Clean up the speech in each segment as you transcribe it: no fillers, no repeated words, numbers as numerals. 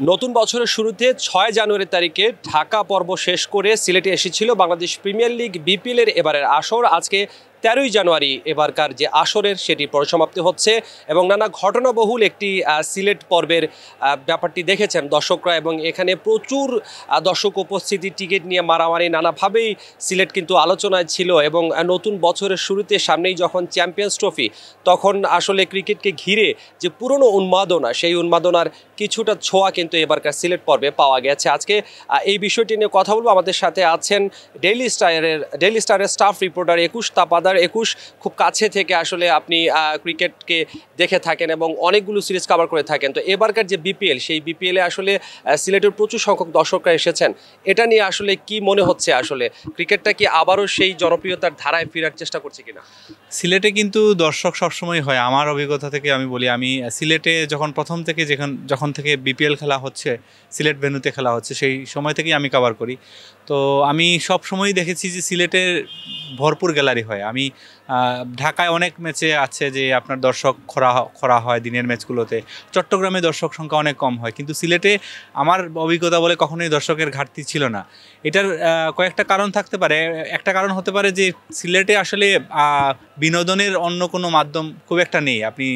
নতুন বছরের শুরুতে ৬ জানুয়ারি তারিখে ঢাকা পর্ব শেষ করে সিলেটে এসেছিল বাংলাদেশ প্রিমিয়ার লিগ বিপিএলের এবারের আসর। আজকে ১৩ই জানুয়ারি এবারকার যে আসরের সেটি পরিসমাপ্তি হচ্ছে এবং নানা ঘটনাবহুল একটি সিলেট পর্বের ব্যাপারটি দেখেছেন দর্শকরা এবং এখানে প্রচুর দর্শক উপস্থিতি, টিকিট নিয়ে মারামারি, নানাভাবেই সিলেট কিন্তু আলোচনায় ছিল এবং নতুন বছরের শুরুতে সামনেই যখন চ্যাম্পিয়ন্স ট্রফি, তখন আসলে ক্রিকেটকে ঘিরে যে পুরনো উন্মাদনা, সেই উন্মাদনার কিছুটা ছোঁয়া কিন্তু এবারকার সিলেট পর্বে পাওয়া গেছে। আজকে এই বিষয়টি নিয়ে কথা বলবো। আমাদের সাথে আছেন ডেইলি স্টারের স্টাফ রিপোর্টার একুশ তাপাদার। একুশ, খুব কাছে থেকে আসলে আপনি ক্রিকেটকে দেখে থাকেন এবং অনেকগুলো সিরিজ কভার করে থাকেন। তো এবারকার যে বিপিএল, সেই বিপিএলে আসলে সিলেটের প্রচুর সংখ্যক দর্শকরা এসেছেন, এটা নিয়ে আসলে কি মনে হচ্ছে? আসলে ক্রিকেটটা কি আবারও সেই জনপ্রিয়তার ধারায় ফেরার চেষ্টা করছে কিনা? সিলেটে কিন্তু দর্শক সবসময় হয়। আমার অভিজ্ঞতা থেকে আমি বলি, আমি সিলেটে যখন প্রথম থেকে যখন থেকে বিপিএল খেলা হচ্ছে, সিলেট ভেন্যুতে খেলা হচ্ছে, সেই সময় থেকেই আমি কভার করি। তো আমি সব সময়ই দেখেছি যে সিলেটের ভরপুর গ্যালারি হয়। আমি ঢাকায় অনেক ম্যাচে আছে যে আপনার দর্শক খরা হয় দিনের ম্যাচগুলোতে, চট্টগ্রামে দর্শক সংখ্যা অনেক কম হয়, কিন্তু সিলেটে আমার অভিজ্ঞতা বলে কখনোই দর্শকের ঘাটতি ছিল না। এটার কয়েকটা কারণ থাকতে পারে। একটা কারণ হতে পারে যে সিলেটে আসলে বিনোদনের অন্য কোনো মাধ্যম খুব একটা নেই। আপনি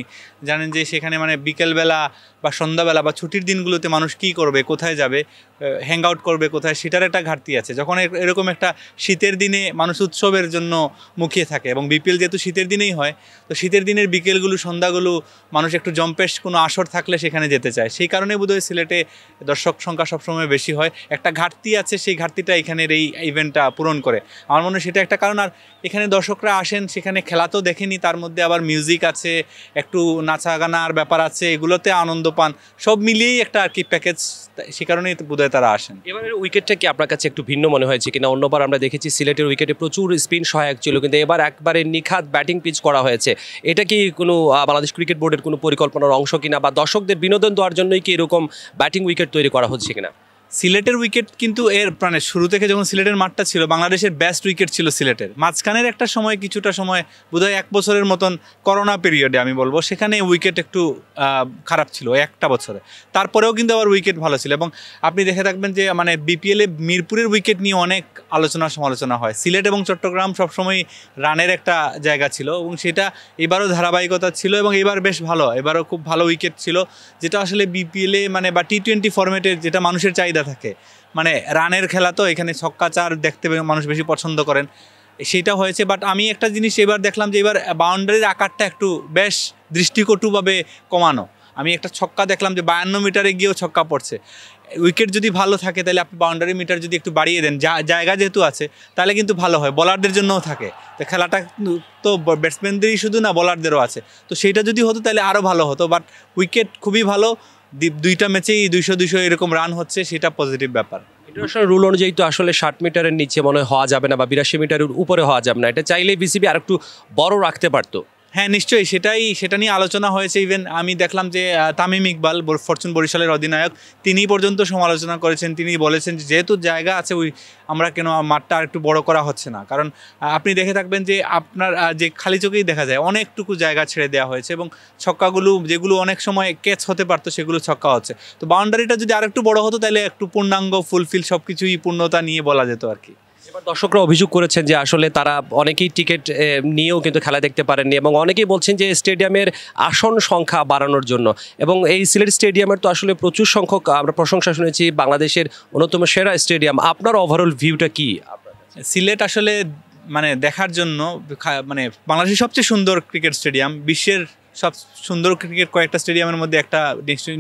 জানেন যে সেখানে মানে বিকেলবেলা বা সন্ধ্যাবেলা বা ছুটির দিনগুলোতে মানুষ কী করবে, কোথায় যাবে, হ্যাং আউট করবে কোথায়, সেটার একটা ঘাটতি আছে। যখন এরকম একটা শীতের দিনে মানুষ উৎসবের জন্য মুখিয়ে থাকে এবং বিপিএল যেহেতু শীতের দিনেই হয়, তো শীতের দিনের বিকেলগুলো, সন্ধ্যাগুলো মানুষ একটু জম্পেশ কোনো আসর থাকলে সেখানে যেতে চায়। সেই কারণে বোধহয় সিলেটে দর্শক সংখ্যা সবসময় বেশি হয়। একটা ঘাটতি আছে, সেই ঘাটতিটা এখানের এই ইভেন্টটা পূরণ করে। আমার মনে হয় সেটা একটা কারণ। আর এখানে দর্শকরা আসেন, সেখানে খেলা তো দেখেনি, তার মধ্যে আবার মিউজিক আছে, একটু নাচা গানার ব্যাপার আছে, এগুলোতে আনন্দ পান, সব মিলিয়েই একটা আর কি প্যাকেজ। সে কারণেই বোধহয় তারা আসেন। এবারের উইকেটটা কি আপনার কাছে একটু ভিন্ন মনে হয়েছে কিনা? অন্যবার আমরা দেখেছি সিলেটের উইকেটে প্রচুর স্পিন সহায়ক ছিল, কিন্তু এবার একবারে নিখাত ব্যাটিং পিচ করা হয়েছে। এটা কি কোনো বাংলাদেশ ক্রিকেট বোর্ডের কোনো পরিকল্পনার অংশ কিনা, বা দর্শকদের বিনোদন দেওয়ার জন্যই কি এরকম ব্যাটিং উইকেট তৈরি করা হচ্ছে কিনা? সিলেটের উইকেট কিন্তু এর মানে শুরু থেকে যখন সিলেটের মাঠটা ছিল, বাংলাদেশের বেস্ট উইকেট ছিল সিলেটের। মাঝখানের একটা সময়, কিছুটা সময় বোধহয় 1 বছরের মতন করোনা পিরিয়ডে আমি বলবো, সেখানে উইকেট একটু খারাপ ছিল একটা বছরে। তারপরেও কিন্তু আবার উইকেট ভালো ছিল। এবং আপনি দেখে থাকবেন যে মানে বিপিএলে মিরপুরের উইকেট নিয়ে অনেক আলোচনা সমালোচনা হয়। সিলেট এবং চট্টগ্রাম সবসময় রানের একটা জায়গা ছিল এবং সেটা এবারও ধারাবাহিকতা ছিল এবং এবার বেশ ভালো, এবারও খুব ভালো উইকেট ছিল, যেটা আসলে বিপিএলে মানে বা টি-20 ফরম্যাটের যেটা মানুষের চাহিদা থাকে, মানে রানের খেলা, তো এখানে ছক্কা চার দেখতে মানুষ বেশি পছন্দ করেন, সেটা হয়েছে। বাট আমি একটা জিনিস এবার দেখলাম যে এবার বাউন্ডারির আকারটা একটু বেশ দৃষ্টিকটুভাবে কমানো। আমি একটা ছক্কা দেখলাম যে 52 মিটারে গিয়েও ছক্কা পড়ছে। উইকেট যদি ভালো থাকে তাহলে আপনি বাউন্ডারি মিটার যদি একটু বাড়িয়ে দেন, জায়গা যেহেতু আছে, তাহলে কিন্তু ভালো হয়, বলারদের জন্যও থাকে। তো খেলাটা তো ব্যাটসম্যানদেরই শুধু না, বলারদেরও আছে। তো সেইটা যদি হতো তাহলে আরও ভালো হতো। বাট উইকেট খুবই ভালো, 2টা ম্যাচেই 200 এরকম রান হচ্ছে, সেটা পজিটিভ ব্যাপার। ইন্টারন্যাশনাল রুল অনুযায়ী তো আসলে 60 মিটারের নিচে মনে হওয়া যাবে না, বা 82 মিটারের উপরে হওয়া যাবে না। এটা চাইলেই বিসিবি আর একটু বড় রাখতে পারতো। হ্যাঁ, নিশ্চয়ই, সেটা নিয়ে আলোচনা হয়েছে। ইভেন আমি দেখলাম যে তামিম ইকবাল, ফরচুন বরিশালের অধিনায়ক, তিনি পর্যন্ত সমালোচনা করেছেন। তিনি বলেছেন যে যেহেতু জায়গা আছে, আমরা কেন মাঠটা আর একটু বড় করা হচ্ছে না। কারণ আপনি দেখে থাকবেন যে আপনার যে খালি চোখেই দেখা যায় অনেকটুকু জায়গা ছেড়ে দেওয়া হয়েছে এবং ছক্কাগুলো যেগুলো অনেক সময় ক্যাচ হতে পারতো, সেগুলো ছক্কা হচ্ছে। তো বাউন্ডারিটা যদি আর একটু বড় হতো তাহলে একটু পূর্ণাঙ্গ ফুলফিল সব কিছুই পূর্ণতা নিয়ে বলা যেত আর কি। এবার দর্শকরা অভিযোগ করেছেন যে আসলে তারা অনেকেই টিকিট নিয়েও কিন্তু খেলা দেখতে পারেননি এবং অনেকেই বলছেন যে স্টেডিয়ামের আসন সংখ্যা বাড়ানোর জন্য। এবং এই সিলেট স্টেডিয়ামের তো আসলে প্রচুর সংখ্যক আমরা প্রশংসা শুনেছি, বাংলাদেশের অন্যতম সেরা স্টেডিয়াম। আপনার ওভারঅল ভিউটা কি? সিলেট আসলে মানে দেখার জন্য মানে বাংলাদেশের সবচেয়ে সুন্দর ক্রিকেট স্টেডিয়াম, বিশ্বের সব সুন্দর ক্রিকেট কয়েকটা স্টেডিয়ামের মধ্যে একটা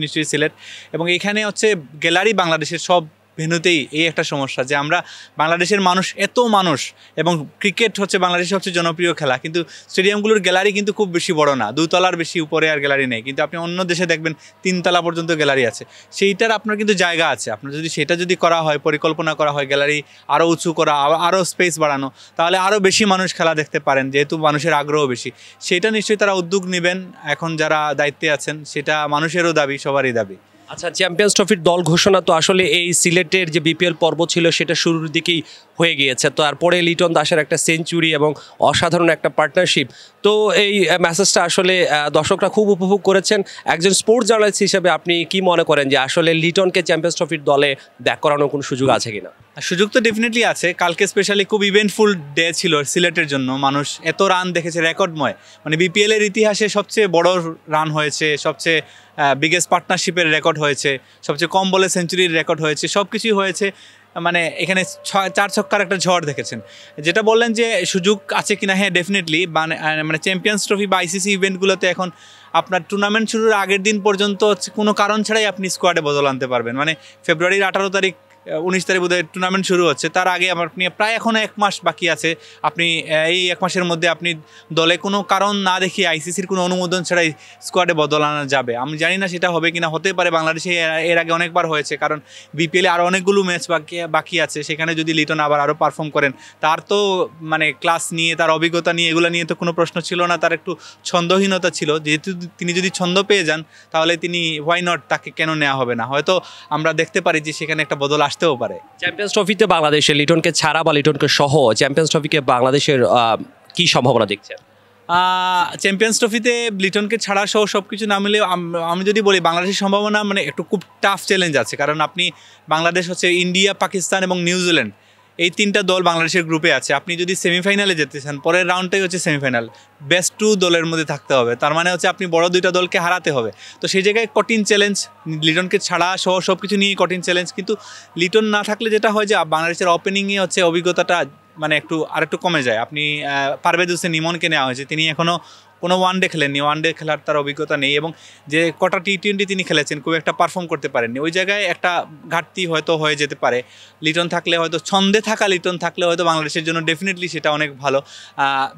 নিশ্চয়ই সিলেট। এবং এখানে হচ্ছে গ্যালারি বাংলাদেশের সব ভেন্যুতেই এই একটা সমস্যা যে আমরা বাংলাদেশের এত মানুষ এবং ক্রিকেট হচ্ছে বাংলাদেশের সবচেয়ে জনপ্রিয় খেলা, কিন্তু স্টেডিয়ামগুলোর গ্যালারি কিন্তু খুব বেশি বড় না, 2 তলার বেশি উপরে আর গ্যালারি নেই। কিন্তু আপনি অন্য দেশে দেখবেন 3 তলা পর্যন্ত গ্যালারি আছে। সেইটার আপনার কিন্তু জায়গা আছে, আপনার যদি সেটা করা হয়, পরিকল্পনা করা হয়, গ্যালারি আরও উঁচু করা, আরও স্পেস বাড়ানো, তাহলে আরও বেশি মানুষ খেলা দেখতে পারেন, যেহেতু মানুষের আগ্রহ বেশি। সেটা নিশ্চয়ই তারা উদ্যোগ নেবেন এখন যারা দায়িত্বে আছেন, সেটা মানুষেরও দাবি, সবারই দাবি। আচ্ছা, চ্যাম্পিয়ন্স ট্রফির দল ঘোষণা তো আসলে এই সিলেটের যে বিপিএল পর্ব ছিল সেটা শুরুর দিকেই হয়ে গিয়েছে। তো তারপরে লিটন দাসের একটা সেঞ্চুরি এবং অসাধারণ একটা পার্টনারশিপ, তো এই মেসেজটা আসলে দর্শকরা খুব উপভোগ করেছেন। একজন স্পোর্টস জার্নালিস্ট হিসেবে আপনি কি মনে করেন যে আসলে লিটনকে চ্যাম্পিয়ন্স ট্রফির দলে ব্যাক করানোর কোনো সুযোগ আছে কিনা? সুযোগ তো ডেফিনেটলি আছে। কালকে স্পেশালি খুব ইভেন্টফুল ডে ছিল সিলেটের জন্য। মানুষ এত রান দেখেছে, রেকর্ডময়, মানে বিপিএলের ইতিহাসে সবচেয়ে বড় রান হয়েছে, সবচেয়ে বিগেস্ট পার্টনারশিপের রেকর্ড হয়েছে, সবচেয়ে কম বলে সেঞ্চুরির রেকর্ড হয়েছে, সব কিছুই হয়েছে। মানে এখানে 4 ছক্কার একটা ঝড় দেখেছেন। যেটা বললেন যে সুযোগ আছে কিনা, হ্যাঁ ডেফিনেটলি। মানে চ্যাম্পিয়ন্স ট্রফি বা আইসিসি ইভেন্টগুলোতে এখন আপনার টুর্নামেন্ট শুরুর আগের দিন পর্যন্ত কোনো কারণ ছাড়াই আপনি স্কোয়াডে বদল আনতে পারবেন। মানে ফেব্রুয়ারির 18 তারিখ 19 তারিখ বোধহয় টুর্নামেন্ট শুরু হচ্ছে, তার আগে আপনি প্রায় এখনও 1 মাস বাকি আছে। আপনি এই 1 মাসের মধ্যে আপনি দলে কোনো কারণ না দেখিয়ে আইসিসির কোনো অনুমোদন ছাড়াই স্কোয়াডে বদল আনা যাবে। আমি জানি না সেটা হবে কিনা, হতে পারে। বাংলাদেশে এর আগে অনেকবার হয়েছে, কারণ বিপিএলে আরও অনেকগুলো ম্যাচ বাকি আছে। সেখানে যদি লিটন আরও পারফর্ম করেন, তার তো মানে ক্লাস নিয়ে, তার অভিজ্ঞতা নিয়ে, এগুলো নিয়ে তো কোনো প্রশ্ন ছিল না। তার একটু ছন্দহীনতা ছিল, যেহেতু তিনি যদি ছন্দ পেয়ে যান তাহলে তিনি হোয়াই নট, তাকে কেন নেওয়া হবে না। হয়তো আমরা দেখতে পারি যে সেখানে একটা বদল আসতেও পারে। চ্যাম্পিয়ন্স ট্রফিতে বাংলাদেশে লিটনকে ছাড়া বা লিটনকে সহ চ্যাম্পিয়ন্স ট্রফিকে বাংলাদেশের কি সম্ভাবনা দেখছেন? চ্যাম্পিয়ন্স ট্রফিতে লিটনকে ছাড়া সহ সব কিছু না মিলে আমি যদি বলি বাংলাদেশের সম্ভাবনা মানে একটু খুব টাফ চ্যালেঞ্জ আছে। কারণ আপনি বাংলাদেশ হচ্ছে ইন্ডিয়া, পাকিস্তান এবং নিউজিল্যান্ড, এই 3টা দল বাংলাদেশের গ্রুপে আছে। আপনি যদি সেমিফাইনালে যেতে চান, পরের রাউন্ডটাই হচ্ছে সেমিফাইনাল, বেস্ট 2 দলের মধ্যে থাকতে হবে। তার মানে হচ্ছে আপনি বড় 2টা দলকে হারাতে হবে। তো সেই জায়গায় কঠিন চ্যালেঞ্জ, লিটনকে ছাড়া সহ সব কিছু নিয়েই কঠিন চ্যালেঞ্জ। কিন্তু লিটন না থাকলে যেটা হয় যে বাংলাদেশের ওপেনিংয়ে হচ্ছে অভিজ্ঞতাটা মানে আরেকটু কমে যায়। আপনি পারভেজ হোসেন ইমনকে নেওয়া হয়েছে, তিনি এখনও কোনো ওয়ানডে খেলেননি, ওয়ানডে খেলার তার অভিজ্ঞতা নেই, এবং যে কটা টি20 তিনি খেলেছেন খুব একটা পারফর্ম করতে পারেননি। ওই জায়গায় একটা ঘাটতি হয়তো হয়ে যেতে পারে। লিটন থাকলে হয়তো, ছন্দে থাকা লিটন থাকলে হয়তো বাংলাদেশের জন্য ডেফিনেটলি সেটা অনেক ভালো।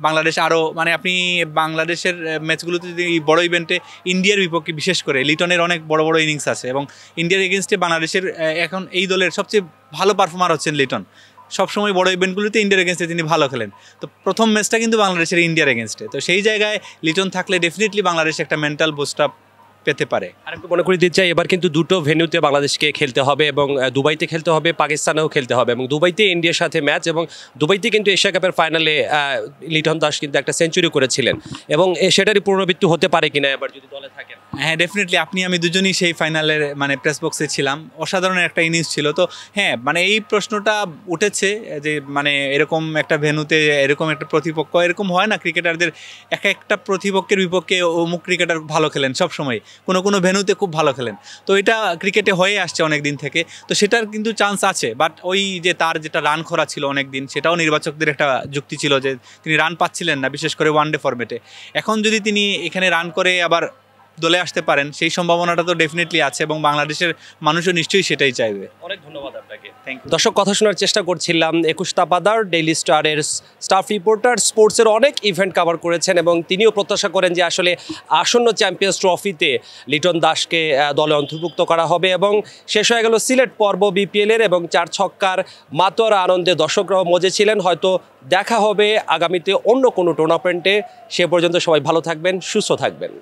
বাংলাদেশ আরও মানে আপনি বাংলাদেশের ম্যাচগুলোতে যদি বড় ইভেন্টে ইন্ডিয়ার বিপক্ষে বিশেষ করে লিটনের অনেক বড় বড় ইনিংস আছে, এবং ইন্ডিয়ার এগেনস্টে বাংলাদেশের এখন এই দলের সবচেয়ে ভালো পারফর্মার হচ্ছেন লিটন। সবসময় বড় ইভেন্টগুলোতে ইন্ডিয়ার এগেনস্টে তিনি ভালো খেলেন। তো প্রথম ম্যাচটা কিন্তু বাংলাদেশের ইন্ডিয়ার এগেনস্টে। তো সেই জায়গায় লিটন থাকলে ডেফিনেটলি বাংলাদেশ একটা মেন্টাল বুস্ট আপ পেতে পারে। আর একটু মনে করে দিতে চাই, এবার কিন্তু 2টো ভেন্যুতে বাংলাদেশকে খেলতে হবে, এবং দুবাইতে খেলতে হবে, পাকিস্তানেও খেলতে হবে, এবং দুবাইতে ইন্ডিয়ার সাথে ম্যাচ, এবং দুবাইতে কিন্তু এশিয়া কাপের ফাইনালে লিটন দাস কিন্তু একটা সেঞ্চুরি করেছিলেন, এবং সেটারই পুনরাবৃত্তি হতে পারে কিনা এবার যদি দলে থাকেন। হ্যাঁ ডেফিনেটলি, আমি দুজনই সেই ফাইনালের মানে প্রেস বক্সে ছিলাম। অসাধারণ একটা ইনিংস ছিল। তো হ্যাঁ, মানে এই প্রশ্নটা উঠেছে যে মানে এরকম একটা ভেন্যুতে এরকম একটা প্রতিপক্ষ, এরকম হয় না ক্রিকেটারদের, একটা প্রতিপক্ষের বিপক্ষে অমুক ক্রিকেটার ভালো খেলেন সবসময়, কোনো ভেন্যুতে খুব ভালো খেলেন। তো এটা ক্রিকেটে হয়ে আসছে অনেক দিন থেকে। তো সেটার কিন্তু চান্স আছে, বাট ওই যে তার যেটা রান খরা ছিল অনেক দিন, সেটাও নির্বাচকদের একটা যুক্তি ছিল যে তিনি রান পাচ্ছিলেন না, বিশেষ করে ওয়ানডে ফরম্যাটে। এখন যদি তিনি এখানে রান করে আবার দলে আসতে পারেন, সেই সম্ভাবনাটা তো ডেফিনেটলি আছে, এবং বাংলাদেশের মানুষও নিশ্চয়ই সেটাই চাইবে। অনেক ধন্যবাদ আপনাকে। Thank you. দর্শক, কথা শোনার চেষ্টা করছিলাম একুশ তাপাদার, ডেইলি স্টারের স্টাফ রিপোর্টার, স্পোর্টসের অনেক ইভেন্ট কভার করেছেন, এবং তিনিও প্রত্যাশা করেন যে আসলে আসন্ন চ্যাম্পিয়ন্স ট্রফিতে লিটন দাসকে দলে অন্তর্ভুক্ত করা হবে। এবং শেষ হয়ে গেল সিলেট পর্ব বিপিএলের, এবং 4 ছক্কার মাতোয়ারা আনন্দে দর্শকরাও মজে ছিলেন। হয়তো দেখা হবে আগামীতে অন্য কোনো টুর্নামেন্টে। সে পর্যন্ত সবাই ভালো থাকবেন, সুস্থ থাকবেন।